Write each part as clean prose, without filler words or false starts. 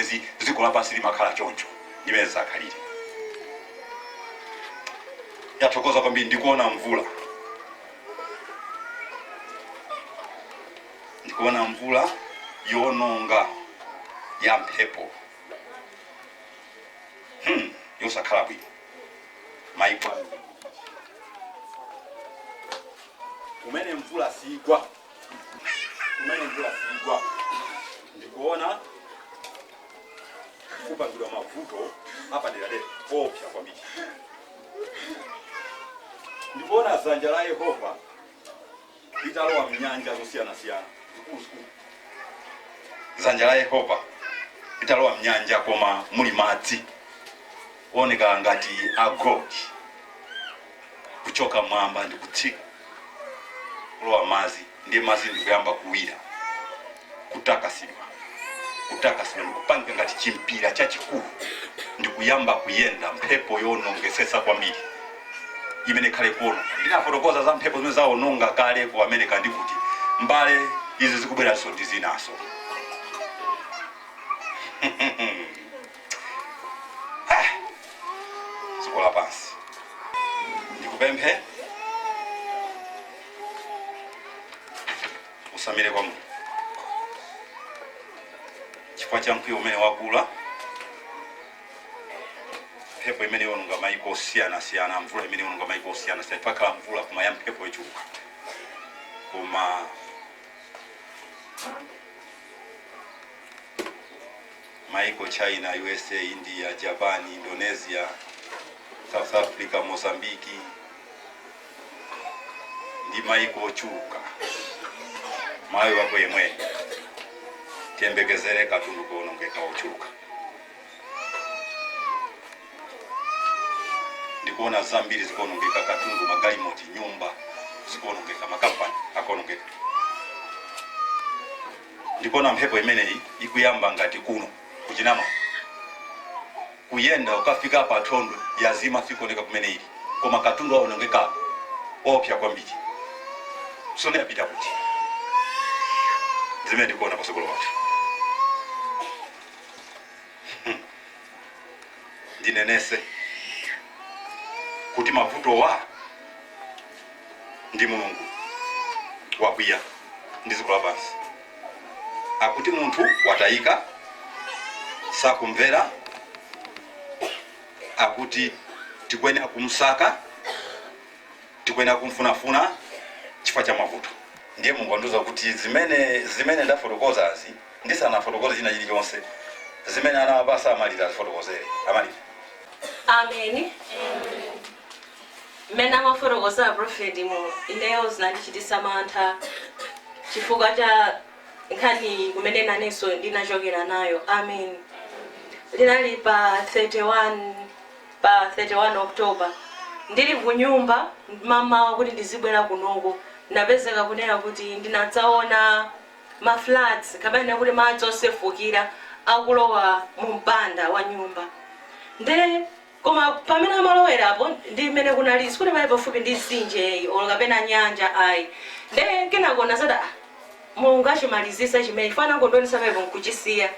zomwezi dziko lapansi limakhala choncho ndimene zakhalire. Yathokoza kwambiri ndikuona mvula. Ndikuona mvula yononga ya mphepo. Yosakhala bwino. Maiko. Kumene mvula sigwa. Ndikuona kupangidwa mavuto hapa ndilade opya kwambiri. Ndikuona dzanja la Yehova litalowa mnyanja zosiyana-siyana. Dzanja la Yehova litalowa mnyanja koma muli madzi oneka ngati agodi kuchoka mwamba ndi kutsika kulowa madzi, ndiye madzi ndikuyamba kuwira, kutakasidwa ndikupanga ngati chimpira chachikulu, ndikuyamba kuyenda mphepo yonongesesa kwambiri imene khale kuona. Ndinafotokoza za mphepo zimene zaononga kale ku America ndikuti mbale izi zikubweranso ndi zinaso. Zikola pansi. Ndikupemphe usamire kwa Mungu. Chifukwa cha mkwiyo umene wakula, mphepo imene yononga maiko osiyana-siyana, mvula imene yononga maiko osiyana-siyana, pakhala mvula koma ya mphepo ichuka. Koma maiko China, USA, India, Japan, Indonesia, South Africa, Mozambique ndi maiko ochuka. Mayo wako yemwe tiyembekezere katundu kuonongeka ochuka. Ndikuona zambiri zikuonongeka katundu, magalimoti, nyumba zikuonongeka, makampani akuonongeka. Ndikuona mphepo imeneyi ikuyamba ngati kuno kuchinama kuyenda ukafika pa thondo yazima sikuoneka kumene ili, koma katundu aonongeka opya kwambiri. Sone yapita kuti zimene ndikuona pasogolo watu. Ndinenese kuti mavuto wa ndi Mulungu wakwiya ndi dziko lapansi. Akuti munthu watayika sakumvera, akuti tikwenera kumsaka, tikwenera kumfunafuna chifukwa cha mavuto. Ndiye Mungu anduza kuti zimene ndafotokozazi ndisanafotokoze china chilichonse, zimene anawapasa amalira azifotokozere. Amalira. Amen. Mena mafotokoza prophet mu ineyo zinandichitisa mantha chifukwa cha nkhani kumene naneso ndinachokera nayo. Amen. Linali pa 31 October. Ndili kunyumba mama kuti ndizibwera kunoko, ndapezeka kunena kuti ndinadzaona ma floods kapena kuti madzi osefukira akulowa mu mpanda wa nyumba. Nde koma pamene amalowerapo ndi mmene kunali sikuti pali pafupi ndi mtsinje olo kapena nyanja ayi. Nde kenako zada Mulungu achimalizitsa chimene fana ngondonisa paipo nkuchisiya.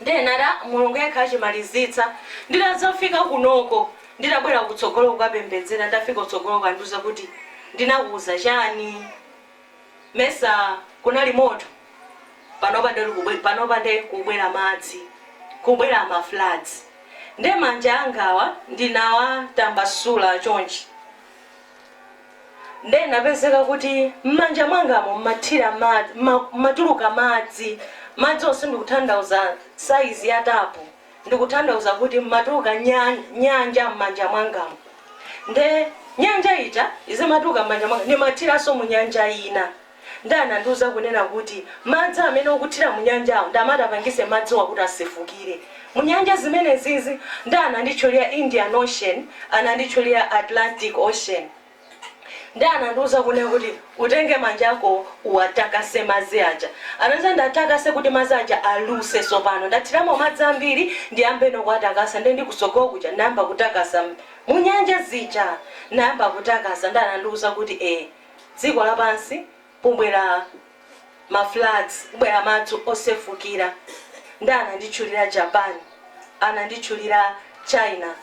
Nde nada Mulungu yekha achimalizitsa ndinadzafika kunoko, ndinabwera kutsogolo kukapembedzera, ndafika kutsogolo kanduza kuti ndinakuza chani mesa kunali moto panopa ndi kubwera madzi, kubwera ma floods. Nde manja angawa ndinawatambasula chonchi. Nde napezeka kuti mmanja mwangamo mathira matuluka madzi onse ndikutanthauza size ya tapo, ndikutanthauza kuti matuluka nyanja mmanja mwangamo. Nde nyanja ita izimatuluka mmanja mwanga ndi mathiraso mu nyanja ina. Ndanandiuza kunena kuti madzi amene okuthira mu nyanja ndamatapangise madzi wakuti asefukire. Munyanja zimene zizi ndananditchulira Indian Ocean, ananditchulira Atlantic Ocean. Ndanandiuza kunena kuti utenge manja ako uwatakase madzi aja. Ananza ndatakase kuti madzi aja aluse sopano. Ndathiramo madzi ambiri ndiyambe nokuwatakasa, nde ndikusogolo kuja namba kutakasa munyanja zija, namba kutakasa. Ndanandiuza kuti dziko lapansi pobwera ma floods, kubwera madzi osefukira. ananditchulira Japan, ananditchulira China,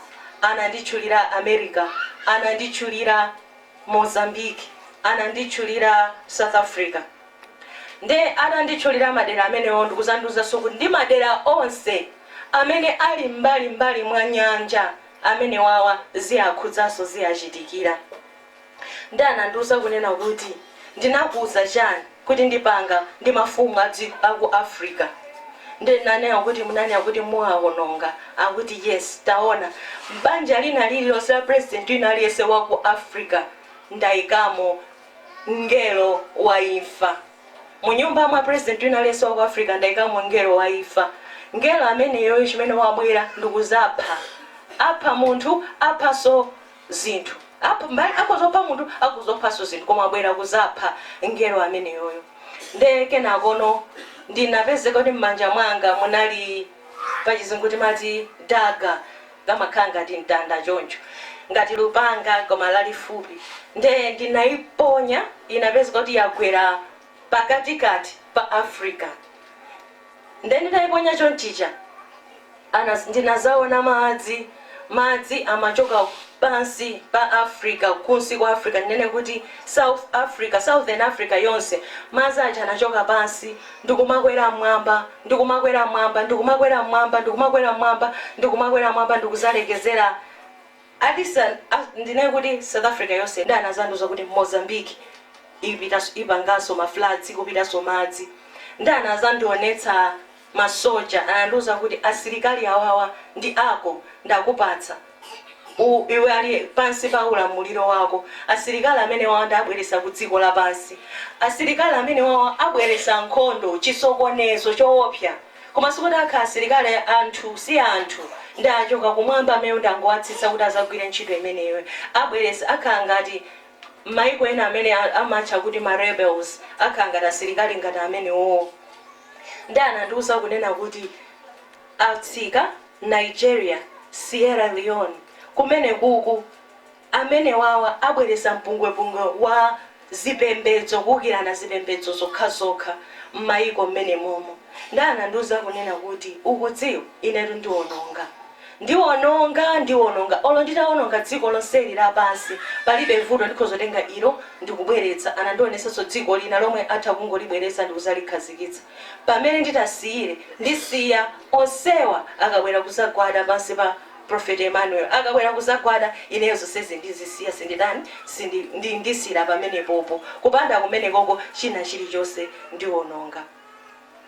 ananditchulira America, ananditchulira Mozambique, ananditchulira South Africa. Nde ananditchulira madera amenewo ndikuzandiuza kuti ndi madera onse amene ali mbali mwa nyanja amene wawa ziyakhudzaso ziyachitikira. Nde anandiuza kunena kuti ndinakuuza chani kuti ndipanga ndi mafumu aku Africa. Nde naneyo kuti munani kuti muwaononga, akuti yes taona banja lina lililonse la president wina aliyese waku Africa ndayikamo ngelo wa imfa. Munyumba mwa president wina aliyese waku Africa ndayikamo ngelo wa imfa. Ngelo ameneyo chimene wabwera ndikuzapha. Apha munthu aphaso zinthu. Akuzopha munthu akuzophaso zinthu koma abwera kuzapha ngelo ameneyoyo. Nde kenakono ndinapezeka kuti m'manja mwanga munali pachizungu timati daga ngamakhala ngati mtanda choncho ngati lupanga koma lalifupi. Nde ndinayiponya inapezeka kuti yagwera pakatikati pa Africa. Nde ndinayiponya chonchicha ndinazaona madzi amachoka pansi pa Africa, kunsi kwa Africa, nene kuti South Africa, Southern Africa yonse madzi aja anachoka pansi ndikumakwera mwamba ndikuzalekezera adisa ndine kuti South Africa yonse ndanazanduza kuti Mozambique ipanganso mafloods kupitanso madzi. Ndanazandionetsa masoja ananduza kuti asilikali awawa ndi ako ndakupatsa iwe ali pansi pa ulamuliro wako. Asilikali amene wawa ndabweresa ku dziko lapansi. Asilikali amene wawa abweresa nkhondo chisokonezo choopsa. Koma sikuti akha asilikali anthu si anthu ndachoka kumwamba amene ndangowatsitsa kuti azagwire ntchito imeneyo. Abweresa akha ngati maiko ena amene amatcha kuti ma rebels, akha ngati asilikali ngati amenewo. Ndanandiuza kunena kuti atsika Nigeria, Sierra Leone kumene kuku amene wawa abweresa mpungwepungwe wa zipembedzo kukirana zipembedzo zokha m'mayiko mmene momo. Ndanandiuza kunena kuti ukudziwa inetu ndiwononga olo nditaononga dziko lonseli lapansi palibe vuto ndikhozotenga ilo ndikubweretsa. Anandionesanso dziko lina lomwe atha kungolibweretsa ndikuzalikhazikitsa. Pamene nditasiyire ndisiya onsewa akabwera kuzagwada pansi pa Prophet Emmanuel, akabwera kuzagwada ineyo zonsezi ndizisiya ndisira pamene popo kupanda kumene koko china chilichonse ndiwononga.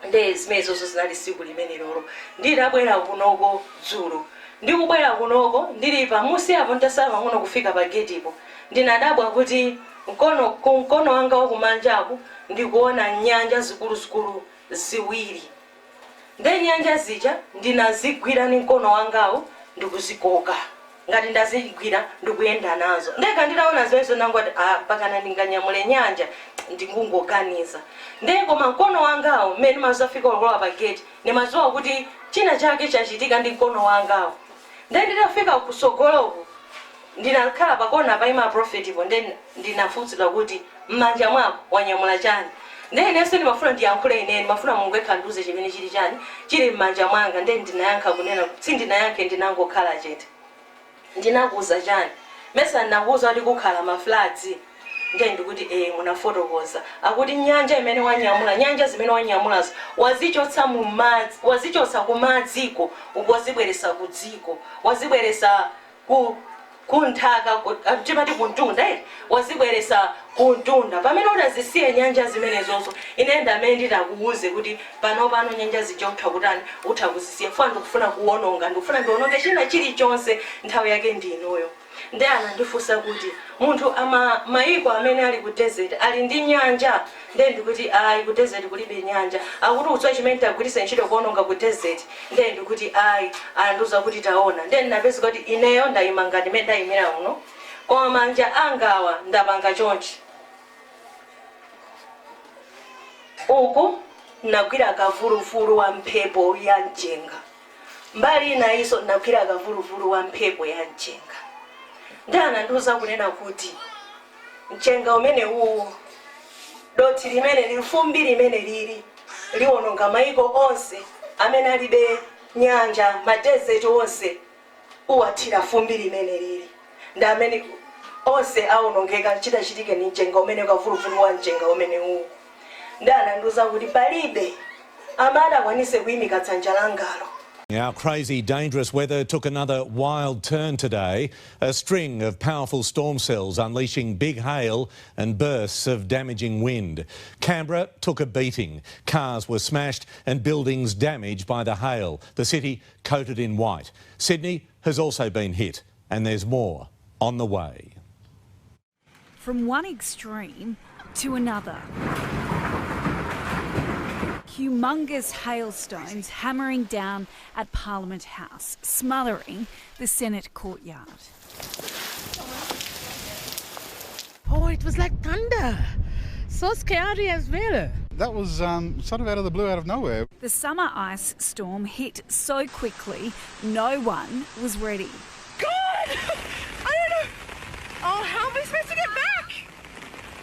Nde zimenezo zinali tsiku limene lolo ndidabwera kunoko dzulo. Ndikubwera kunoko ndili pamusi apo ntasala muno kufika pa getipo ndinadabwa kuti mkono wanga wakumanjaku ndikuona nyanja zikuluzikulu ziwiri. Nde nyanja zija ndinazigwira ni mkono wangawo ndikuzikoka ngati ndazigwira ndikuyenda nazo. Ndeka nditaona zimenezo nangoti pakana ndinganyamule nyanja ndikungoganiza. Nde koma mkono wangawo mmene mazafika olola pa gate nimadziwa kuti china chake chachitika ndi mkono wangawo. Nde nditafika kusogoloko ndinakhala pakona paima profetipo nde ndinafunsira kuti m'manja mwako wanyamula chani. Nde inenso ndimafuna ndiyankhule ineni mafuna Mulungu ekhandiuze chimene chili chani chili m'manja mwanga. Nde ndinayankha kunena sindinayankhe ndinangokhala chete. Ndinakuuza chani mesa ndinakuuza kuti kukhala mafloods. Nde ndikuti munafotokoza akuti nyanja imene wanyamula nyanja zimene wanyamulazo wazichotsa mu madzi, wazichotsa ku madziko wazibweresa ku dziko, wazibweresa ku nthaka timati kuntunda wazibweresa ku ntunda. Pamene utazisiye nyanja zimenezozo ine ndamene nditakuuze kuti pano nyanja zichotha kutani utha kuzisiya funa ndikufuna kuwononga ndikufuna ndiononge china chilichonse nthawi yake ndinoyo. Nde anandifunsa kuti munthu mayiko amene ali ku desert ali ndi nyanja. Nde ndikuti ayi ku desert kulibe nyanja. Akuti utswa chimene tagwiritsa ntchito kuononga ku desert. Nde ndikuti ayi anandiuza kuti taona. Nde ndinapeza kuti ineyo ndayima ngati mmene ndayimira uno koma manja angawa ndapanga chonchi. Uku nagwira kavuluvulu wa mphepo ya mchenga, mbali inayinso nagwira kavuluvulu wa mphepo ya mchenga. Nde anandiuza kunena kuti mchenga umene uwu doti limene lifumbi limene lili liwononga mayiko onse amene alibe nyanja madesert onse uwathira fumbi limene lili ndi amene onse aonongeka chitachitike ni mchenga umene kavuluvulu wa mchenga umene uwu ndi anandiuza kuti palibe amene akwanise kuyimika dzanja langalo. Our crazy, dangerous weather took another wild turn today. A string of powerful storm cells unleashing big hail and bursts of damaging wind. Canberra took a beating. Cars were smashed and buildings damaged by the hail. The city coated in white. Sydney has also been hit, and there's more on the way. From one extreme to another. Humongous hailstones hammering down at Parliament House, smothering the Senate courtyard. Oh, it was like thunder. So scary as well. That was sort of out of the blue, out of nowhere. The summer ice storm hit so quickly, no one was ready. God! I don't know. Oh, how am I supposed to get back?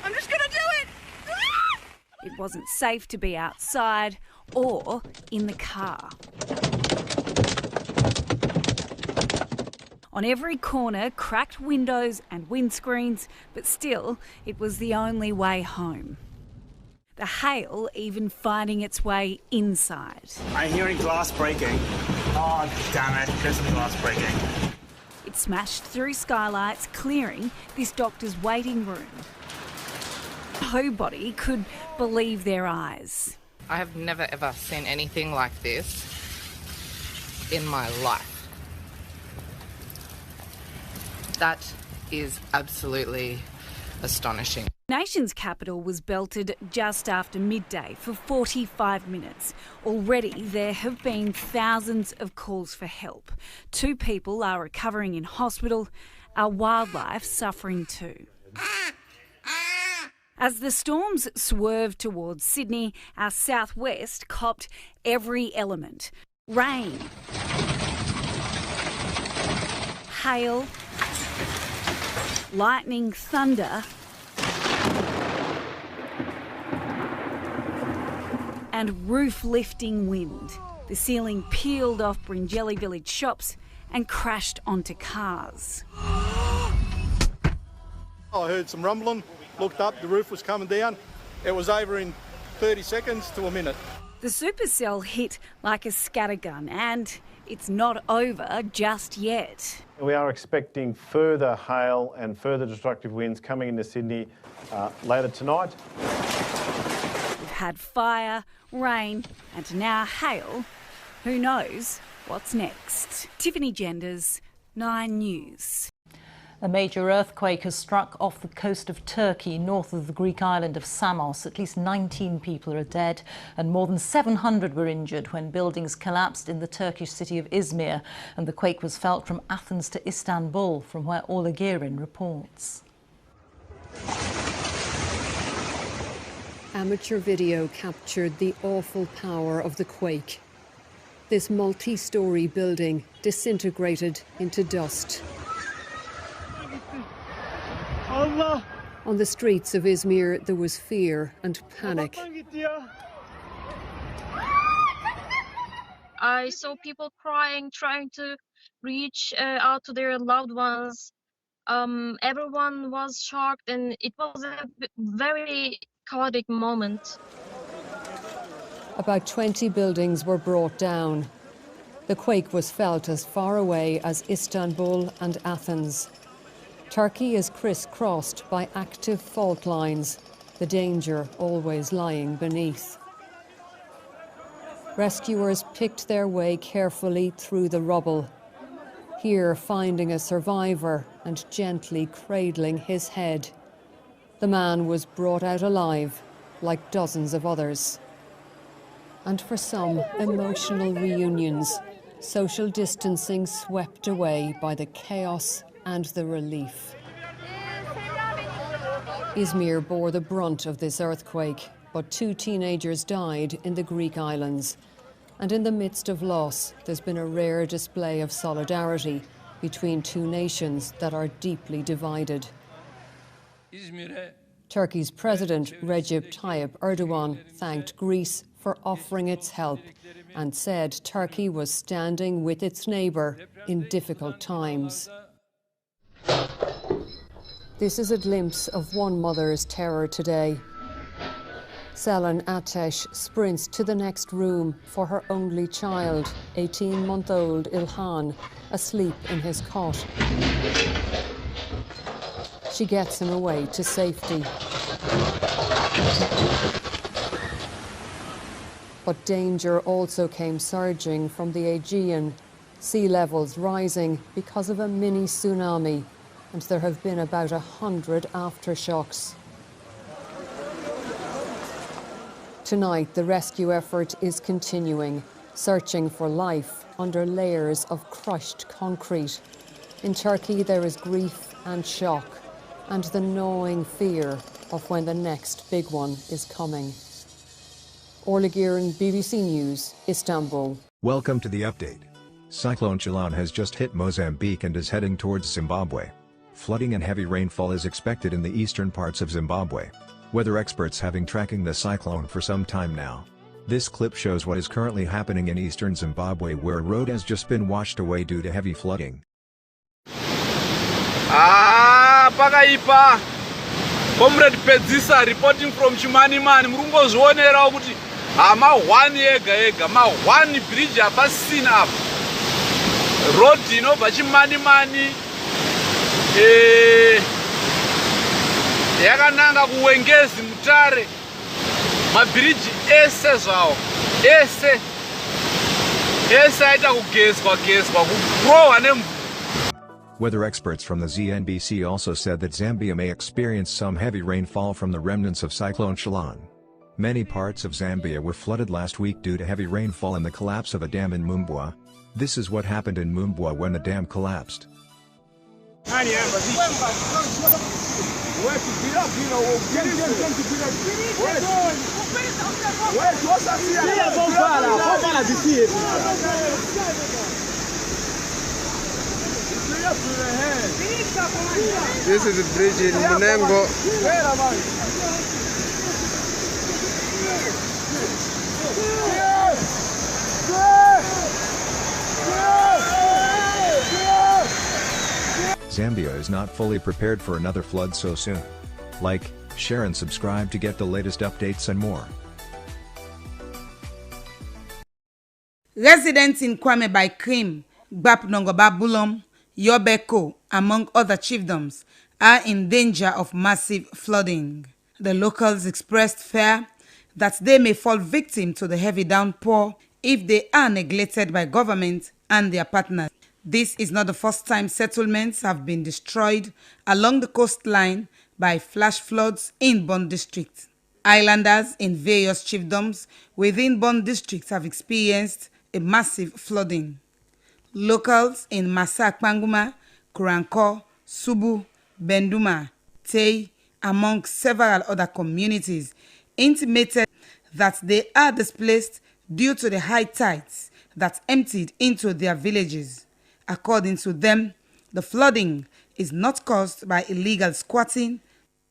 I'm just going to do it. It wasn't safe to be outside or in the car. On every corner, cracked windows and windscreens, but still, it was the only way home. The hail even finding its way inside. I'm hearing glass breaking. Oh, damn it, there's some glass breaking. It smashed through skylights, clearing this doctor's waiting room. Nobody could believe their eyes. I have never ever seen anything like this in my life. That is absolutely astonishing. Nation's capital was belted just after midday for 45 minutes. Already there have been thousands of calls for help. 2 people are recovering in hospital, our wildlife suffering too. As the storms swerved towards Sydney, our southwest copped every element. Rain, hail, lightning, thunder, and roof-lifting wind. The ceiling peeled off Bringelly Village shops and crashed onto cars. I heard some rumbling, looked up, the roof was coming down. It was over in 30 seconds to a minute. The supercell hit like a scattergun, and it's not over just yet. We are expecting further hail and further destructive winds coming into Sydney later tonight. We've had fire, rain, and now hail. Who knows what's next? Tiffany Genders, 9 News. A major earthquake has struck off the coast of Turkey, north of the Greek island of Samos. At least 19 people are dead and more than 700 were injured when buildings collapsed in the Turkish city of Izmir. And the quake was felt from Athens to Istanbul, from where Ola Girin reports. Amateur video captured the awful power of the quake. This multi-storey building disintegrated into dust. On the streets of Izmir, there was fear and panic. I saw people crying, trying to reach out to their loved ones. Everyone was shocked, and it was a very chaotic moment. About 20 buildings were brought down. The quake was felt as far away as Istanbul and Athens. Turkey is crisscrossed by active fault lines, the danger always lying beneath. Rescuers picked their way carefully through the rubble, here finding a survivor and gently cradling his head. The man was brought out alive, like dozens of others. And for some, emotional reunions, social distancing swept away by the chaos and the relief. Izmir bore the brunt of this earthquake, but 2 teenagers died in the Greek islands. And in the midst of loss, there's been a rare display of solidarity between 2 nations that are deeply divided. Turkey's President Recep Tayyip Erdogan thanked Greece for offering its help and said Turkey was standing with its neighbour in difficult times. This is a glimpse of one mother's terror today. Selen Atesh sprints to the next room for her only child, 18-month-old Ilhan, asleep in his cot. She gets him away to safety. But danger also came surging from the Aegean, sea levels rising because of a mini tsunami, and there have been about 100 aftershocks. Tonight, the rescue effort is continuing, searching for life under layers of crushed concrete. In Turkey, there is grief and shock, and the gnawing fear of when the next big one is coming. Orla Giran, BBC News, Istanbul. Welcome to the update. Cyclone Chilan has just hit Mozambique and is heading towards Zimbabwe. Flooding and heavy rainfall is expected in the eastern parts of Zimbabwe. Weather experts have been tracking the cyclone for some time now. This clip shows what is currently happening in eastern Zimbabwe, where a road has just been washed away due to heavy flooding. Pakaipa. Comrade Pedzisa reporting from Chimanimani. Murungozvionerawo kuti ama 1 ega ma 1 bridge apasina apa. Road inobva Chimanimani yakananga kuwengezi Mutare. Mabiriji ese zvawo ese aita kugezwa kurohwa nemvura. Weather experts from the ZNBC also said that Zambia may experience some heavy rainfall from the remnants of Cyclone Chilan. Many parts of Zambia were flooded last week due to heavy rainfall and the collapse of a dam in Mumbwa. This is what happened in Mumbwa when the dam collapsed. This is the bridge in Munengo. Zambia is not fully prepared for another flood so soon. Like, share and subscribe to get the latest updates and more. Residents in Kwame by Krim, Gbapnongobabulom, Yobeko, among other chiefdoms, are in danger of massive flooding. The locals expressed fear that they may fall victim to the heavy downpour if they are neglected by government and their partners. This is not the first time settlements have been destroyed along the coastline by flash floods in Bon District. Islanders in various chiefdoms within Bon District have experienced a massive flooding. Locals in Masak Panguma, Kuranko, Subu, Benduma, Tei, among several other communities, intimated that they are displaced due to the high tides that emptied into their villages. According to them, the flooding is not caused by illegal squatting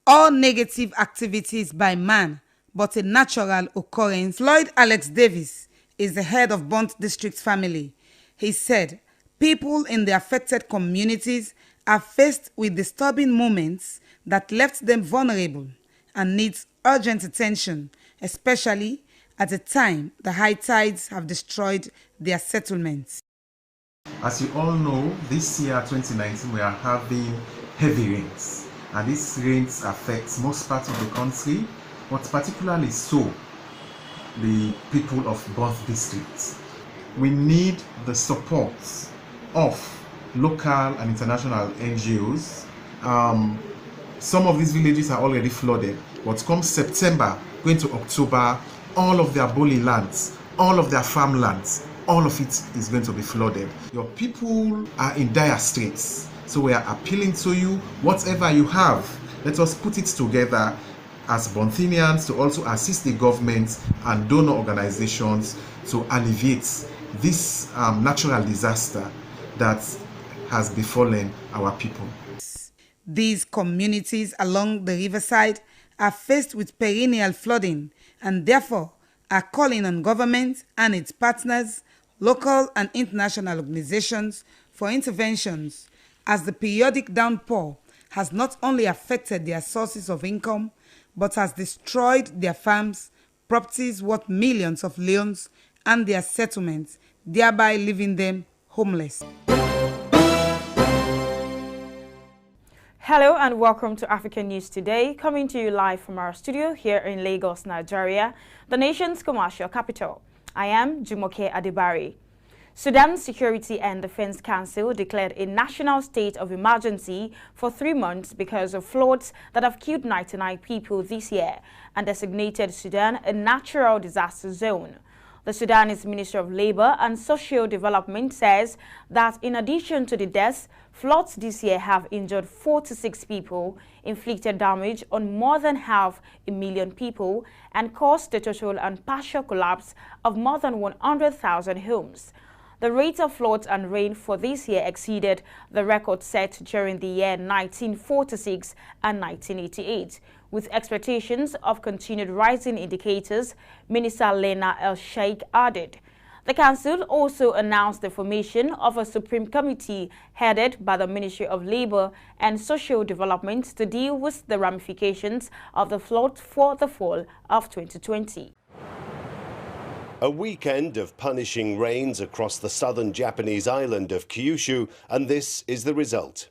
or negative activities by man, but a natural occurrence. Floyd Alex Davis is the head of Bond District family. He said, people in the affected communities are faced with disturbing moments that left them vulnerable and needs urgent attention, especially at a time the high tides have destroyed their settlements. As you all know, this year 2019 we are having heavy rains, and these rains affect most parts of the country, but particularly so the people of both districts. We need the support of local and international NGOs. Some of these villages are already flooded, but come September, going to October, all of their bully lands, all of their farmlands, all of it is going to be flooded. Your people are in dire straits, so we are appealing to you, whatever you have, let us put it together as Bonthinians to also assist the government and donor organizations to alleviate this natural disaster that has befallen our people. These communities along the riverside are faced with perennial flooding and therefore are calling on government and its partners, local and international organizations, for interventions, as the periodic downpour has not only affected their sources of income, but has destroyed their farms, properties worth millions of leones, and their settlements, thereby leaving them homeless. Hello and welcome to African News Today, coming to you live from our studio here in Lagos, Nigeria, the nation's commercial capital. I am Jumoke Adibari. Sudan's Security and Defense Council declared a national state of emergency for 3 months because of floods that have killed 99 people this year and designated Sudan a natural disaster zone. The Sudanese Ministry of Labor and Social Development says that in addition to the deaths, floods this year have injured 46 people, inflicted damage on more than 500,000 people, and caused the total and partial collapse of more than 100,000 homes. The rate of floods and rain for this year exceeded the record set during the year 1946 and 1988. With expectations of continued rising indicators, Minister Lena El-Sheikh added. The Council also announced the formation of a Supreme Committee headed by the Ministry of Labor and Social Development to deal with the ramifications of the flood for the fall of 2020. A weekend of punishing rains across the southern Japanese island of Kyushu, and this is the result.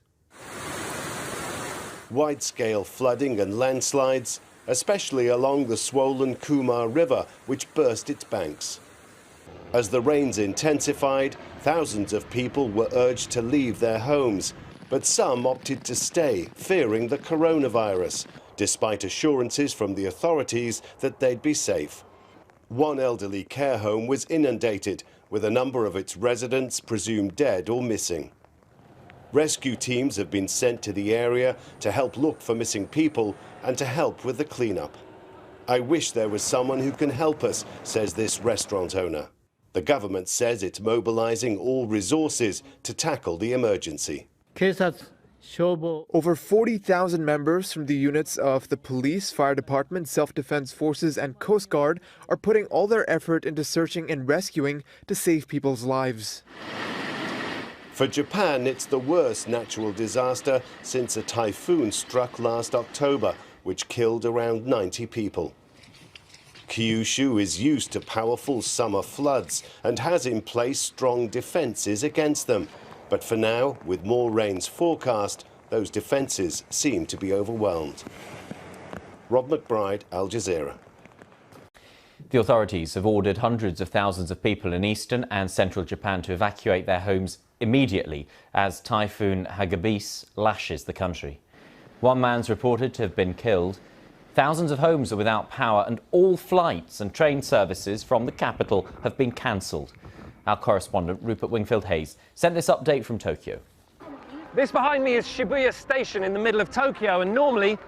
Wide-scale flooding and landslides, especially along the swollen Kuma River, which burst its banks. As the rains intensified, thousands of people were urged to leave their homes, but some opted to stay, fearing the coronavirus, despite assurances from the authorities that they'd be safe. One elderly care home was inundated, with a number of its residents presumed dead or missing. Rescue teams have been sent to the area to help look for missing people and to help with the cleanup. I wish there was someone who can help us, says this restaurant owner. The government says it's mobilizing all resources to tackle the emergency. Over 40,000 members from the units of the police, fire department, self-defense forces and Coast Guard are putting all their effort into searching and rescuing to save people's lives. For Japan, it's the worst natural disaster since a typhoon struck last October, which killed around 90 people. Kyushu is used to powerful summer floods and has in place strong defences against them. But for now, with more rains forecast, those defences seem to be overwhelmed. Rob McBride, Al Jazeera. The authorities have ordered hundreds of thousands of people in eastern and central Japan to evacuate their homes immediately as Typhoon Hagibis lashes the country. One man's reported to have been killed. Thousands of homes are without power and all flights and train services from the capital have been cancelled. Our correspondent Rupert Wingfield-Hayes sent this update from Tokyo. This behind me is Shibuya Station in the middle of Tokyo, and normally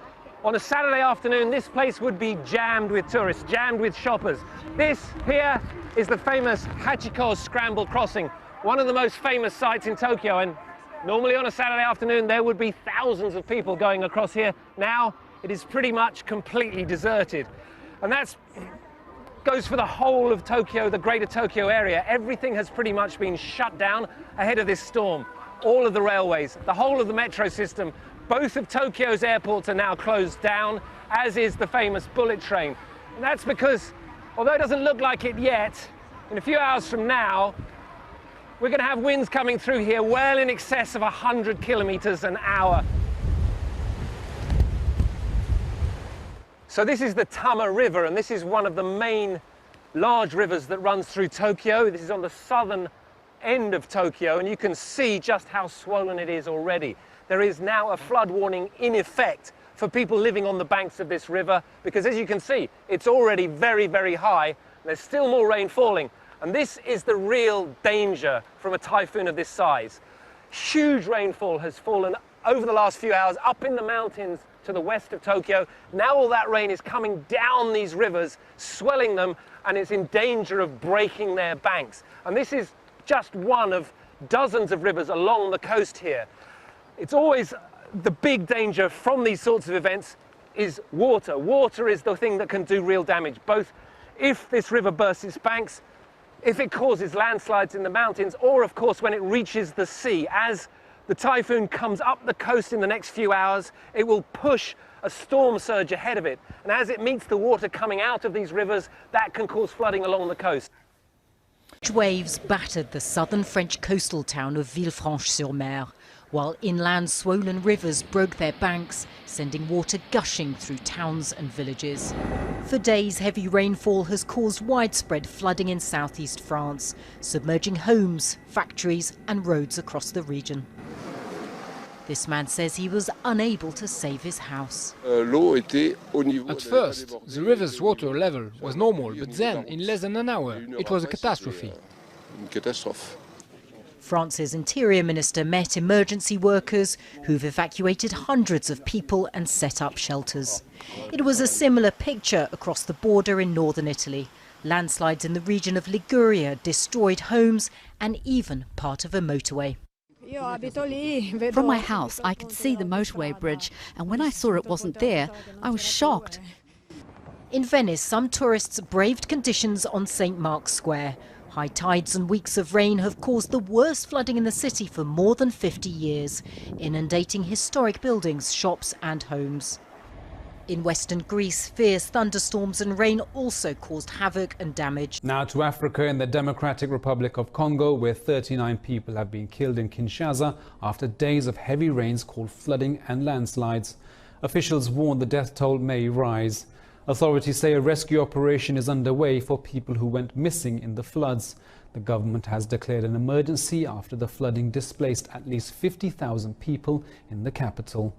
on a Saturday afternoon this place would be jammed with tourists, jammed with shoppers. This here is the famous Hachiko Scramble Crossing, one of the most famous sites in Tokyo, and normally on a Saturday afternoon there would be thousands of people going across here. Now it is pretty much completely deserted, and that goes for the whole of Tokyo, the greater Tokyo area. Everything has pretty much been shut down ahead of this storm. All of the railways, the whole of the metro system, both of Tokyo's airports are now closed down, as is the famous bullet train. And that's because, although it doesn't look like it yet, in a few hours from now, we're going to have winds coming through here well in excess of 100 kilometers an hour. So this is the Tama River, and this is one of the main large rivers that runs through Tokyo. This is on the southern end of Tokyo, and you can see just how swollen it is already. There is now a flood warning in effect for people living on the banks of this river, because as you can see, it's already very, very high. There's still more rain falling, and this is the real danger from a typhoon of this size. Huge rainfall has fallen over the last few hours up in the mountains to the west of Tokyo. Now all that rain is coming down these rivers, swelling them, and it's in danger of breaking their banks. And this is just one of dozens of rivers along the coast here. It's always the big danger from these sorts of events is water. Water is the thing that can do real damage, both if this river bursts its banks, if it causes landslides in the mountains, or of course when it reaches the sea. As the typhoon comes up the coast in the next few hours, it will push a storm surge ahead of it. And as it meets the water coming out of these rivers, that can cause flooding along the coast. Waves battered the southern French coastal town of Villefranche-sur-Mer, while inland swollen rivers broke their banks, sending water gushing through towns and villages. For days, heavy rainfall has caused widespread flooding in southeast France, submerging homes, factories and roads across the region. This man says he was unable to save his house. At first, the river's water level was normal, but then, in less than an hour, it was a catastrophe. France's Interior Minister met emergency workers who've evacuated hundreds of people and set up shelters. It was a similar picture across the border in northern Italy. Landslides in the region of Liguria destroyed homes and even part of a motorway. From my house, I could see the motorway bridge, and when I saw it wasn't there, I was shocked. In Venice, some tourists braved conditions on St. Mark's Square. High tides and weeks of rain have caused the worst flooding in the city for more than 50 years, inundating historic buildings, shops and homes. In western Greece, fierce thunderstorms and rain also caused havoc and damage. Now to Africa, in the Democratic Republic of Congo, where 39 people have been killed in Kinshasa after days of heavy rains caused flooding and landslides. Officials warn the death toll may rise. Authorities say a rescue operation is underway for people who went missing in the floods. The government has declared an emergency after the flooding displaced at least 50,000 people in the capital.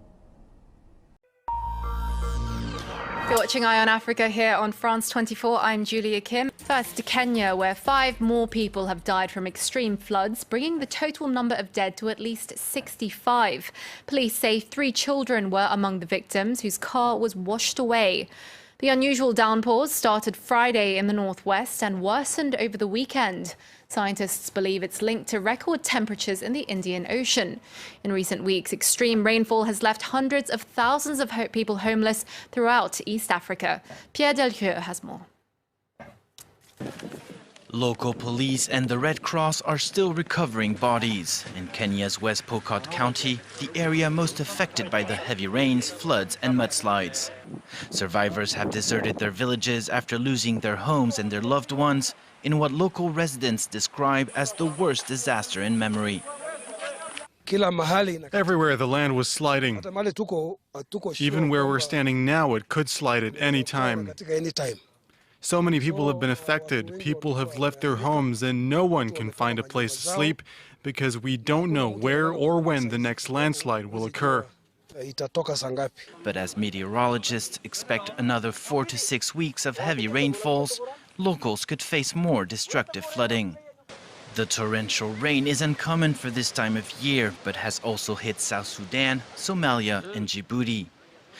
You're watching Eye on Africa here on France 24. I'm Julia Kim. First to Kenya, where 5 more people have died from extreme floods, bringing the total number of dead to at least 65. Police say 3 children were among the victims whose car was washed away. The unusual downpours started Friday in the northwest and worsened over the weekend. Scientists believe it's linked to record temperatures in the Indian Ocean. In recent weeks, extreme rainfall has left hundreds of thousands of people homeless throughout East Africa. Pierre Delcoeur has more. Local police and the Red Cross are still recovering bodies. In Kenya's West Pokot County, the area most affected by the heavy rains, floods and mudslides. Survivors have deserted their villages after losing their homes and their loved ones in what local residents describe as the worst disaster in memory. Everywhere the land was sliding. Even where we're standing now, it could slide at any time. So many people have been affected. People have left their homes and no one can find a place to sleep because we don't know where or when the next landslide will occur. But as meteorologists expect another 4 to 6 weeks of heavy rainfalls, locals could face more destructive flooding. The torrential rain is uncommon for this time of year, but has also hit South Sudan, Somalia and Djibouti.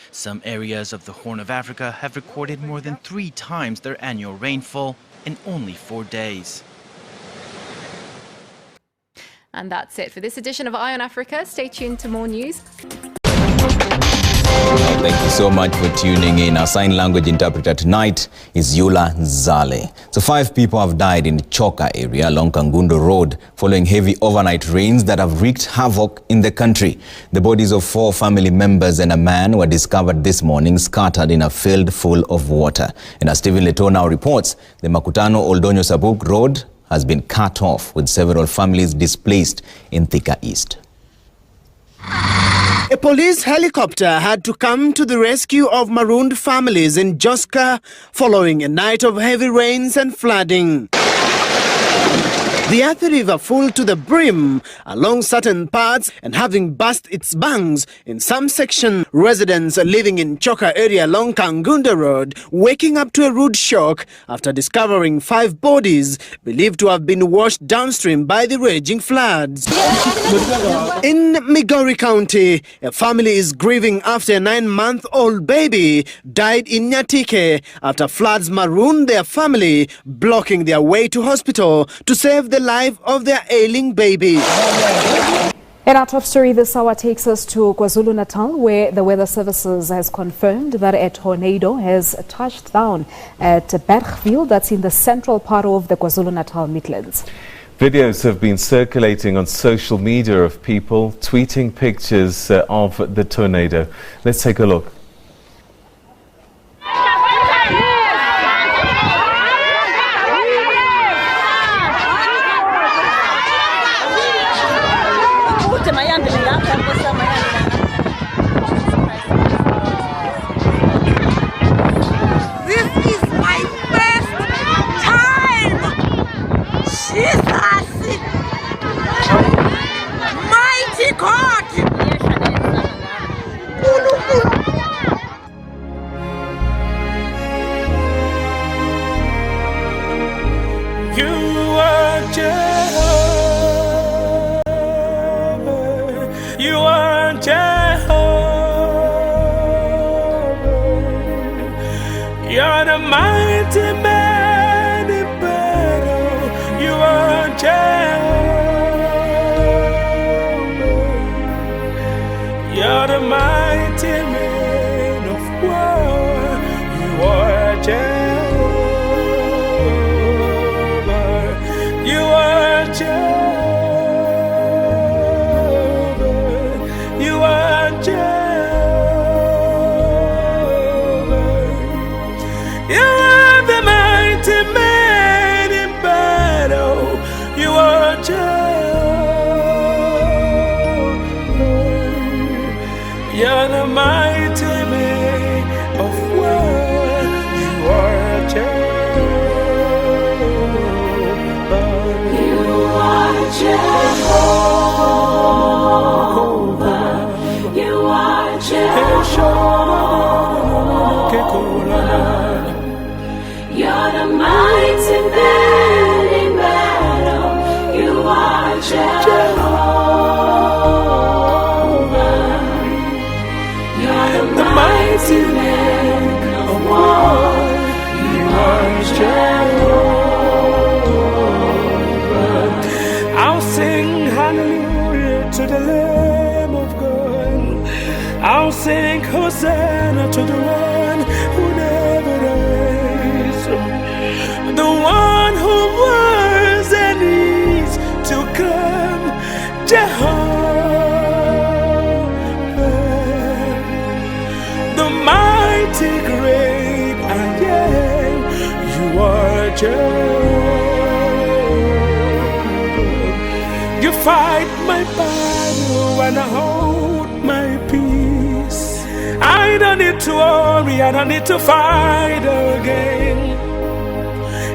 Some areas of the Horn of Africa have recorded more than 3 times their annual rainfall in only 4 days. And that's it for this edition of Eye on Africa. Stay tuned to more news. Thank you so much for tuning in. Our sign language interpreter tonight is Yula Zale. So 5 people have died in the Choka area along Kangundo Road following heavy overnight rains that have wreaked havoc in the country. The bodies of 4 family members and a man were discovered this morning scattered in a field full of water. And as Stephen Leto now reports, the Makutano Oldonyo Sabuk Road has been cut off with several families displaced in Thika East. A police helicopter had to come to the rescue of marooned families in Joska following a night of heavy rains and flooding. The Athi River full to the brim along certain parts and having burst its banks in some section. Residents living in Choka area along Kangunda Road waking up to a rude shock after discovering 5 bodies believed to have been washed downstream by the raging floods. In Migori County, a family is grieving after a 9-month-old baby died in Nyatike after floods marooned their family, blocking their way to hospital to save the life of their ailing baby. In our top story this hour takes us to KwaZulu-Natal, where the Weather Services has confirmed that a tornado has touched down at Bergville, that's in the central part of the KwaZulu-Natal Midlands. Videos have been circulating on social media of people tweeting pictures of the tornado. Let's take a look. I'll sing hallelujah to the Lamb of God. I'll sing Hosanna to the one who never dies, the one who was and is to come, Jehovah, the mighty great I am. You are Jehovah. You fight my battle and I hold my peace. I don't need to worry, I don't need to fight again.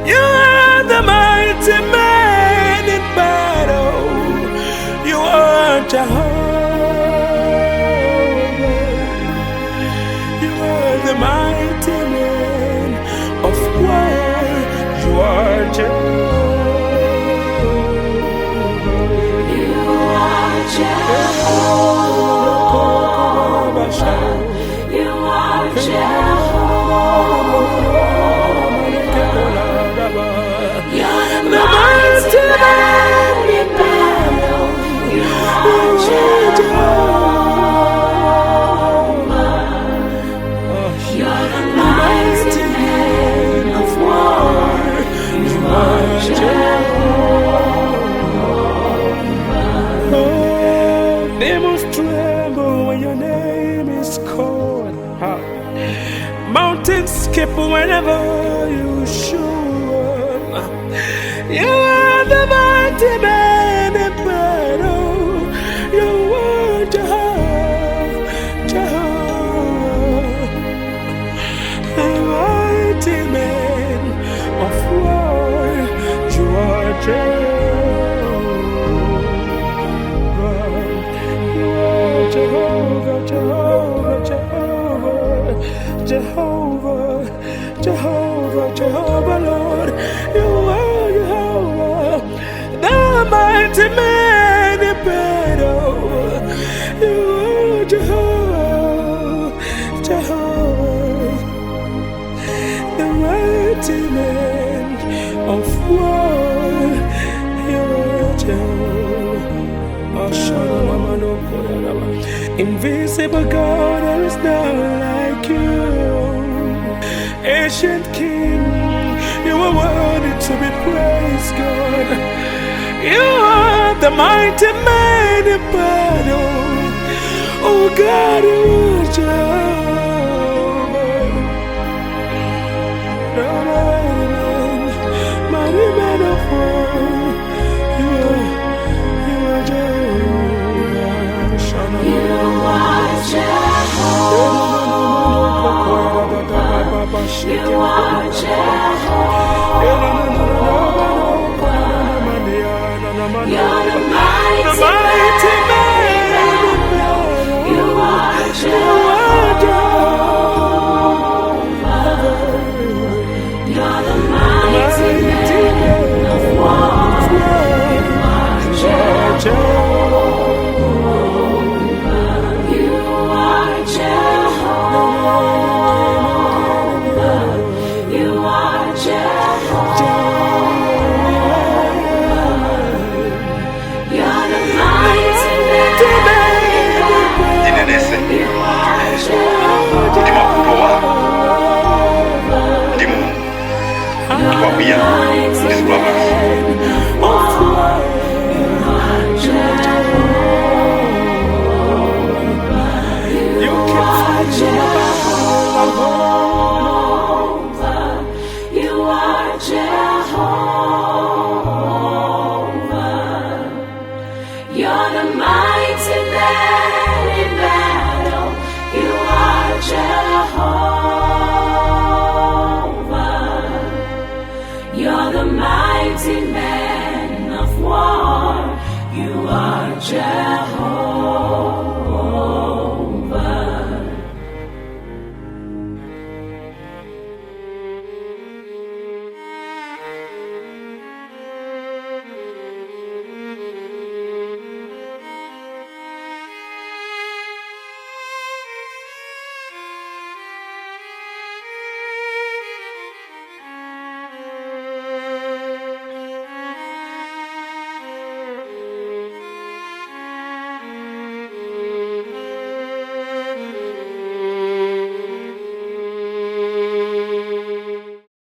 You are the mighty man in battle. You are Jehovah. You are the mighty man of war. You are Jehovah. You are Jehovah. You are Jehovah. You're the mighty man in battle. You are Jehovah. You're the mighty man of war. You are Jehovah. Oh, they must tremble when your name is called. Mountains skip whenever you show up. You are the mighty man in battle. You are Jehovah, Jehovah, the mighty man of war. You are Jehovah, Jehovah, Jehovah, Jehovah, Jehovah, Jehovah, Lord. You are Jehovah, the mighty man in battle. You are Jehovah, Jehovah, the mighty man of war. You are Jehovah. Invisible God, there is none like you. Ancient King, you are worthy to be praised, God. You are the mighty man in battle. Oh God, you are Jehovah. Mighty man of war. You are Jehovah. You are Jehovah. You are Jehovah. You're the mighty man. You are Jehovah. You're the mighty man of war. You are Jehovah. You are Jehovah. You are Jehovah. You're the mighty man. You are Jehovah. You're the mighty man.